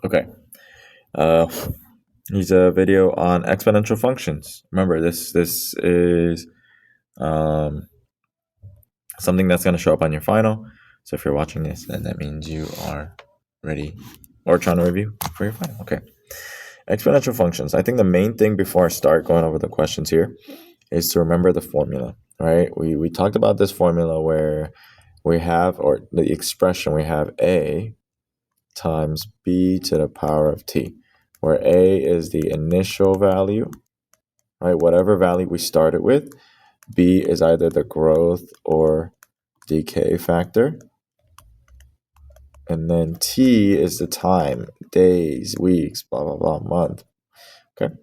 Okay. Uh, here's a video on exponential functions. Remember, this is um, something that's going to show up on your final. So if you're watching this, then that means you are ready or trying to review for your final. Okay. Exponential functions. I think the main thing before I start going over the questions here is to remember the formula, right? We talked about this formula where we have, or the expression, we have a times b to the power of t, where a is the initial value, right? Whatever value we started with. B is either the growth or decay factor. And then T is the time, days, weeks, blah, blah, blah, month. Okay.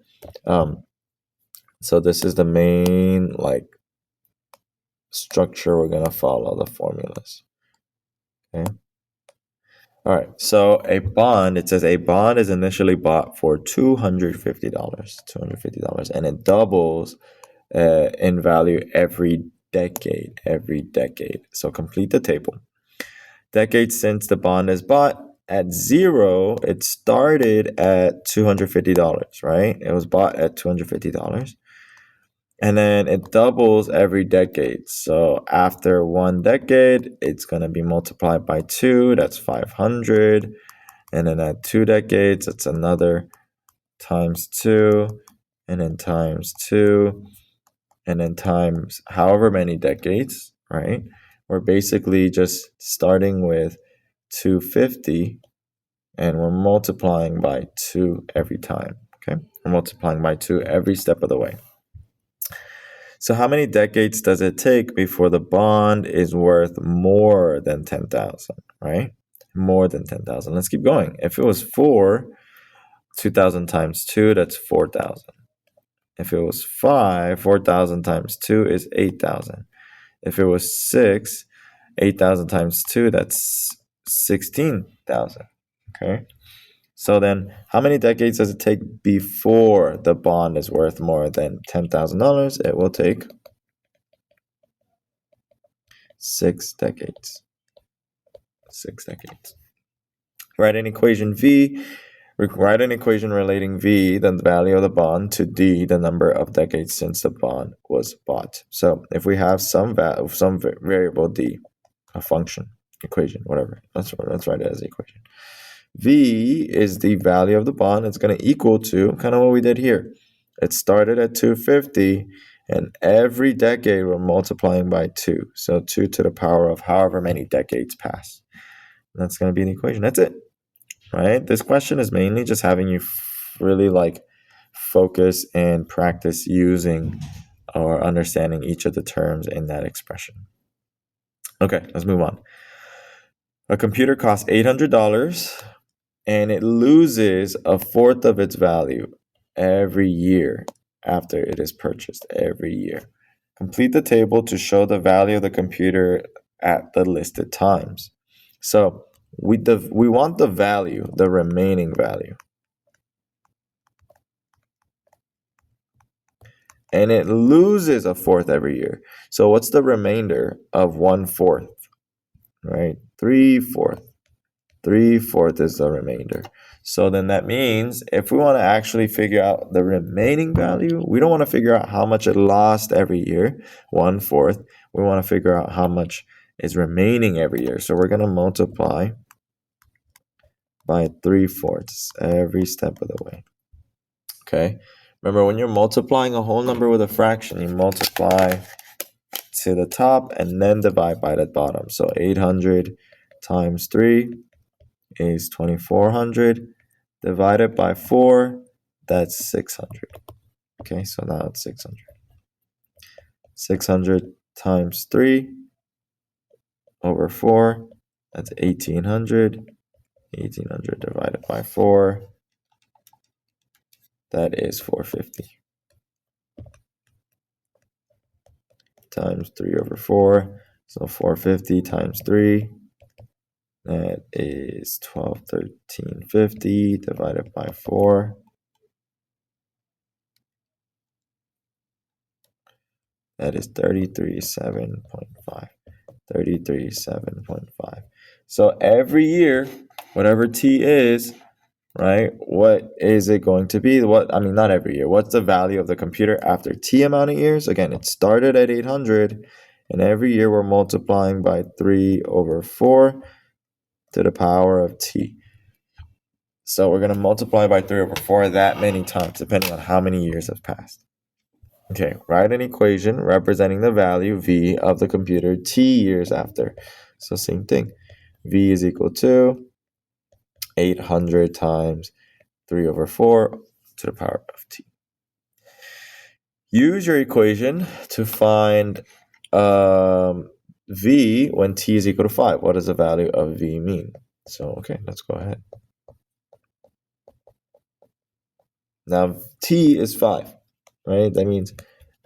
So this is the main structure we're going to follow, the formulas. Okay. All right. So a bond, it says a bond is initially bought for $250, and it doubles in value every decade, So complete the table. Decades since the bond is bought. At zero, it started at $250, right? It was bought at $250. And then it doubles every decade. So after 1 decade, it's going to be multiplied by 2. That's 500. And then at 2 decades, it's another times 2. And then times 2. And then times however many decades, right? We're basically just starting with 250 and we're multiplying by 2 every time. Okay, we're multiplying by 2 every step of the way. So how many decades does it take before the bond is worth more than 10,000, right? More than 10,000. Let's keep going. If it was 4, 2,000 times 2, that's 4,000. If it was 5, 4,000 times 2 is 8,000. If it was 6, 8,000 times 2, that's 16,000. Okay. So then how many decades does it take before the bond is worth more than $10,000? It will take 6 decades. 6 decades. Write an equation V. Write an equation relating V, the value of the bond, to D, the number of decades since the bond was bought. So if we have some variable D, a function, equation, whatever, let's write it as an equation. V is the value of the bond. It's going to equal to kind of what we did here. It started at 250, and every decade we're multiplying by 2. So 2 to the power of however many decades pass. And that's going to be the equation. That's it, right? This question is mainly just having you really focus and practice using or understanding each of the terms in that expression. Okay, let's move on. A computer costs $800 and it loses a fourth of its value every year after it is purchased, every year. Complete the table to show the value of the computer at the listed times. So we want the value, the remaining value. And it loses a fourth every year. So what's the remainder of 1/4? Right? 3/4. 3/4 is the remainder. So then that means if we want to actually figure out the remaining value, we don't want to figure out how much it lost every year, 1/4. We want to figure out how much is remaining every year. So we're going to multiply by 3/4 every step of the way. Okay. Remember, when you're multiplying a whole number with a fraction, you multiply to the top and then divide by the bottom. So 800 times 3 is 2,400. Divided by 4, that's 600. Okay, so now it's 600. 600 times 3 over 4, that's 1,800. 1,800 divided by 4, that is 450. Times 3 over 4, so 450 times 3, that is 1213.50 divided by 4. That is 33.7.5. 33.7.5. So every year, whatever T is, right? What is it going to be? Not every year. What's the value of the computer after T amount of years? Again, it started at 800, and every year we're multiplying by 3 over 4 to the power of T. So we're going to multiply by 3 over 4 that many times, depending on how many years have passed. Okay, write an equation representing the value V of the computer T years after. So same thing. V is equal to 800 times 3 over 4 to the power of T. Use your equation to find V when T is equal to 5. What does the value of V mean? So, okay, let's go ahead. Now, T is 5, right? That means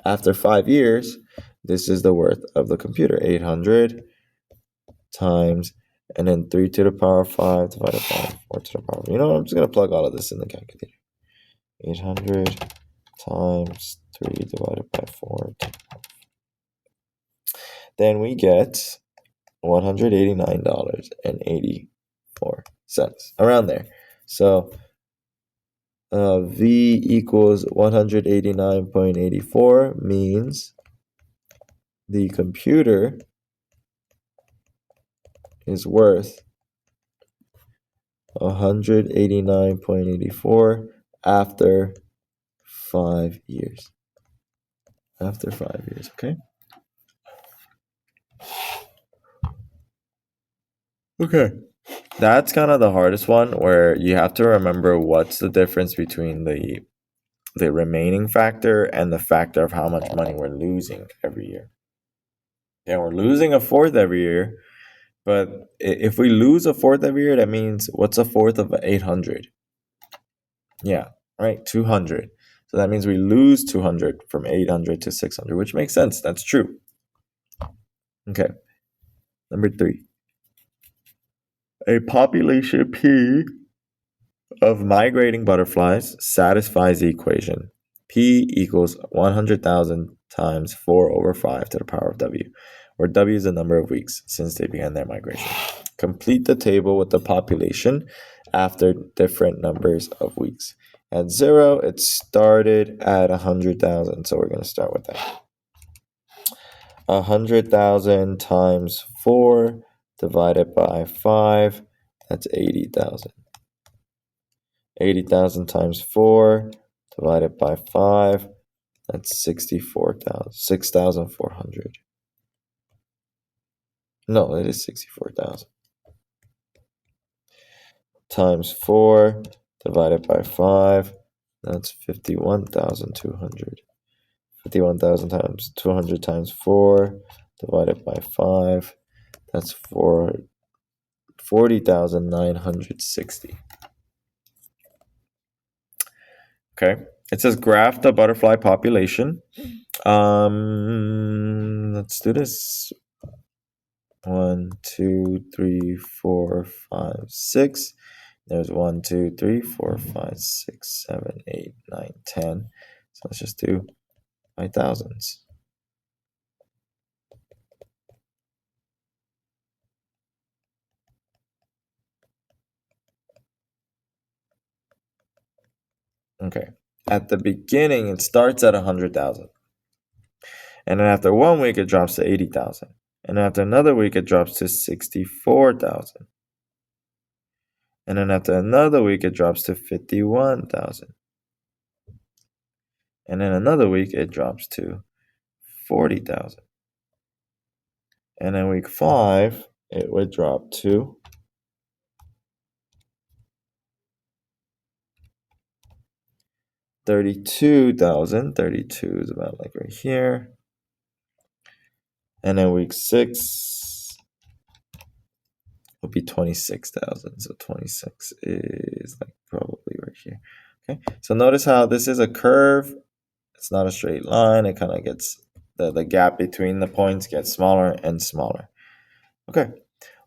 after 5 years, this is the worth of the computer. 800 times, and then 3 to the power of 5 divided by 4 to the power of... You know, I'm just going to plug all of this in the calculator. 800 times 3 divided by 4. Then we get $189.84. Around there. So V equals 189.84 means the computer is worth 189.84 after 5 years. After 5 years, okay? Okay. That's kind of the hardest one, where you have to remember what's the difference between the remaining factor and the factor of how much money we're losing every year. And we're losing a fourth every year, but if we lose a fourth every year, that means what's a fourth of 800? Yeah, right, 200. So that means we lose 200 from 800 to 600, which makes sense. That's true. Okay. Number 3. A population P of migrating butterflies satisfies the equation. P equals 100,000 times 4 over 5 to the power of W, where W is the number of weeks since they began their migration. Complete the table with the population after different numbers of weeks. At 0, it started at 100,000, so we're going to start with that. 100,000 times 4 divided by 5, that's 80,000. 80,000 times 4 divided by 5, that's 6,400. No, it is 64,000. Times 4 divided by 5, that's 51,200. 51,000 times 200 times 4 divided by 5, that's 40,960. Okay, it says graph the butterfly population. Let's do this. 1, 2, 3, 4, 5, 6. There's 1, 2, 3, 4, 5, 6, 7, 8, 9, 10. So let's just do by thousands. Okay. At the beginning, it starts at 100,000. And then after 1 week, it drops to 80,000. And after another week, it drops to 64,000. And then after another week, it drops to 51,000. And then another week, it drops to 40,000. And then week 5, it would drop to 32,000. 32 is about like right here. And then week 6 will be 26,000. So 26 is like probably right here. Okay. So notice how this is a curve. It's not a straight line. It kind of gets the gap between the points gets smaller and smaller. Okay.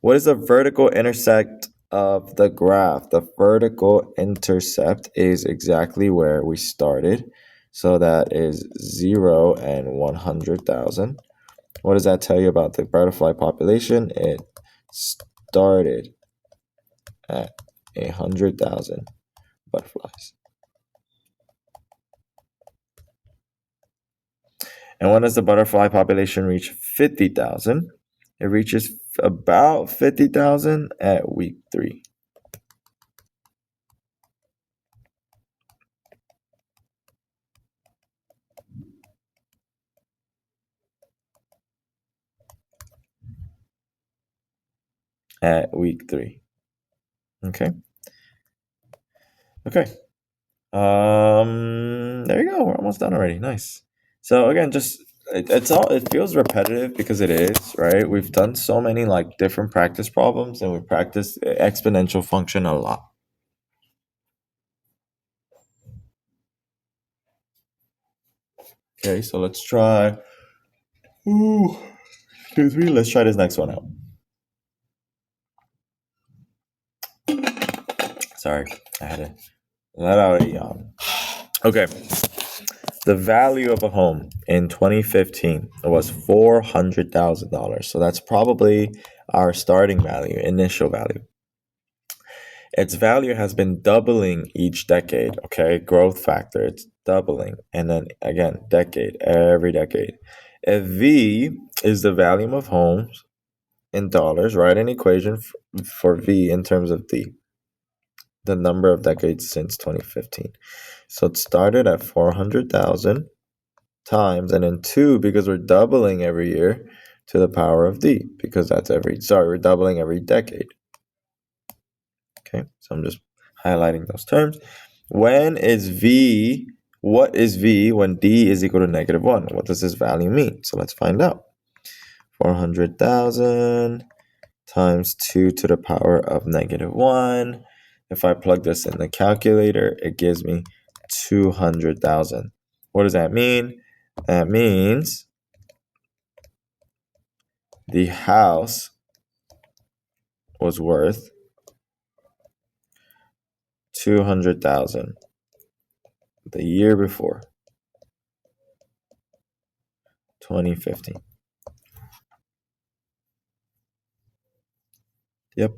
What is the vertical intercept of the graph? The vertical intercept is exactly where we started. So that is 0 and 100,000. What does that tell you about the butterfly population? It started at 100,000 butterflies. And when does the butterfly population reach 50,000? It reaches about 50,000 at week 3. At week 3. Okay. Okay. There you go. We're almost done already. Nice. So again, just it feels repetitive because it is, right? We've done so many like different practice problems and we practice exponential function a lot. Okay, so let's try. Ooh, excuse me. Let's try this next one out. Sorry, I had to let out a yawn. Okay. The value of a home in 2015 was $400,000. So that's probably our starting value, initial value. Its value has been doubling each decade, okay? Growth factor, it's doubling. And then again, decade, every decade. If V is the value of homes in dollars, write an equation for V in terms of the number of decades since 2015. So it started at 400,000 times and then 2 because we're doubling every year to the power of D because we're doubling every decade. Okay, so I'm just highlighting those terms. What is V when D is equal to -1? What does this value mean? So let's find out. 400,000 times 2 to the power of -1. If I plug this in the calculator, it gives me 200,000. What does that mean? That means the house was worth 200,000 the year before, 2015. Yep.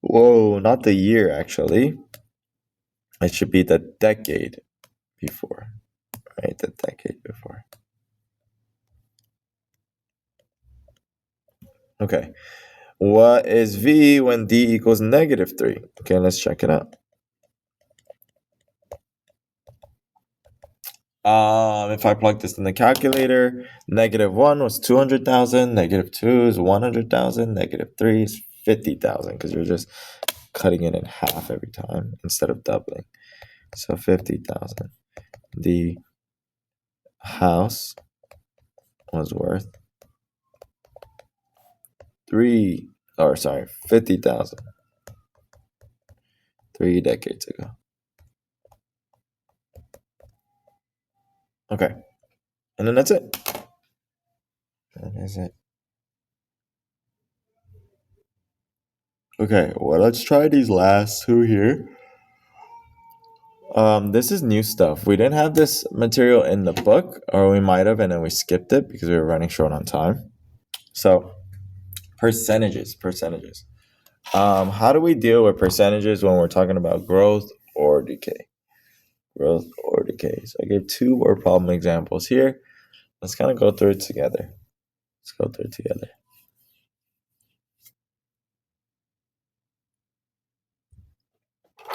Whoa, not the year actually. It should be the decade before, right? The decade before. Okay. What is V when D equals -3? Okay, let's check it out. If I plug this in the calculator, -1 was 200,000, -2 is 100,000, -3 is 50,000 because you're just cutting it in half every time instead of doubling. So 50,000. The house was worth 50,000 3 decades ago. Okay. And then that's it. That is it. Okay, well, let's try these last two here. This is new stuff. We didn't have this material in the book, or we might have, and then we skipped it because we were running short on time. So, percentages. How do we deal with percentages when we're talking about growth or decay? Growth or decay. So I gave 2 word problem examples here. Let's kind of go through it together.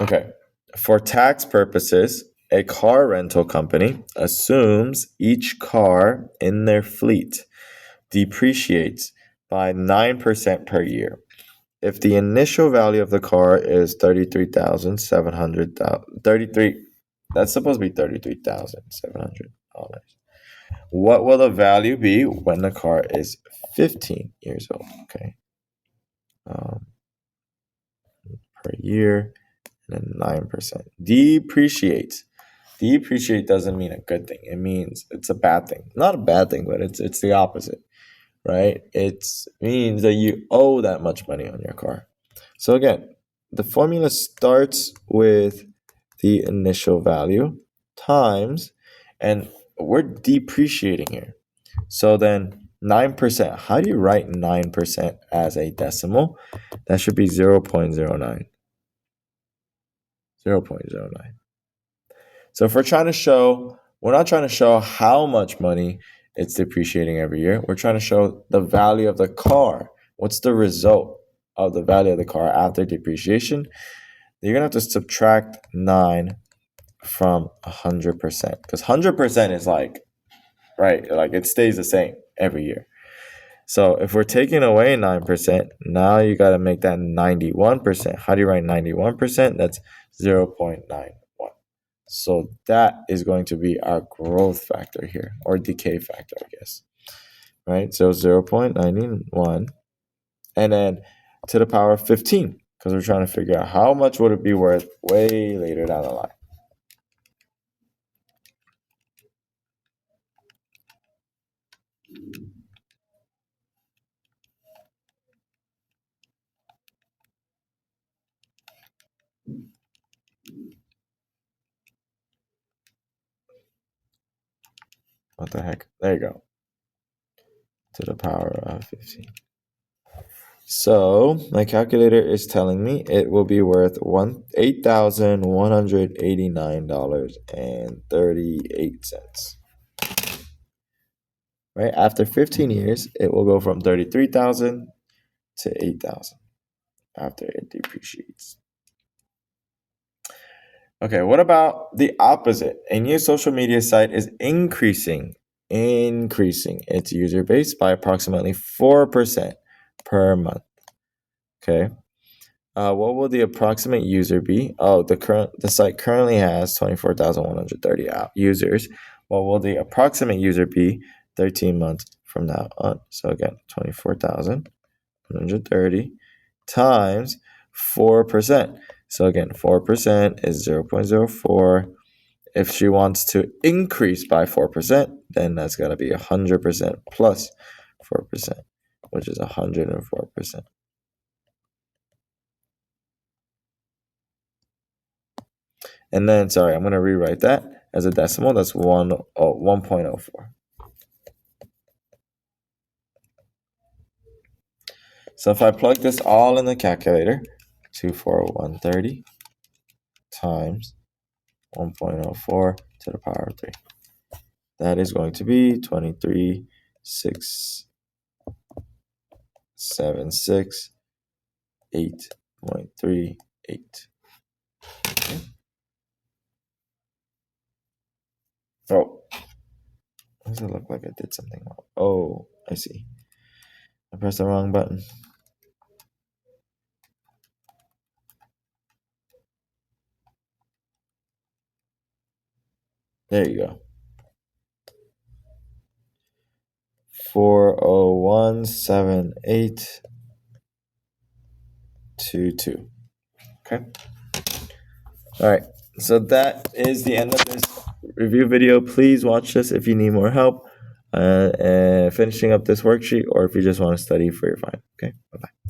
Okay. For tax purposes, a car rental company assumes each car in their fleet depreciates by 9% per year. If the initial value of the car is $33,700, that's supposed to be $33,700. What will the value be when the car is 15 years old? Okay. Per year and then 9%. Depreciate. Depreciate doesn't mean a good thing. It means it's a bad thing. Not a bad thing, but it's the opposite, right? It means that you owe that much money on your car. So again, the formula starts with the initial value times, and we're depreciating here. So then 9%. How do you write 9% as a decimal? That should be 0.09. 0.09. So if we're trying to show, we're not trying to show how much money it's depreciating every year. We're trying to show the value of the car. What's the result of the value of the car after depreciation? You're going to have to subtract 9 from 100%, because 100% is like, right, like it stays the same every year. So if we're taking away 9%, now you got to make that 91%. How do you write 91%? That's 0.91. So that is going to be our growth factor here, or decay factor, I guess. Right? So 0.91, and then to the power of 15, because we're trying to figure out how much would it be worth way later down the line. What the heck? There you go. To the power of 15. So my calculator is telling me it will be worth $8,189.38. Right? After 15 years, it will go from 33,000 to 8,000 after it depreciates. Okay, what about the opposite? A new social media site is increasing its user base by approximately 4% per month. Okay. What will the approximate user be? Oh, the site currently has 24,130 users. What will the approximate user be 13 months from now on? So again, 24,130 times 4%. So again, 4% is 0.04. If she wants to increase by 4%, then that's got to be 100% plus 4%, which is 104%. And then, sorry, I'm going to rewrite that as a decimal. That's 1.04. So if I plug this all in the calculator, 24130 times 1.04 to the power of 3. That is going to be 23,676, 8.38. Okay. Oh, does it look like I did something wrong? Oh, I see. I pressed the wrong button. There you go. 4017822. Okay. All right. So that is the end of this review video. Please watch this if you need more help finishing up this worksheet, or if you just want to study for your final. Okay. Bye-bye.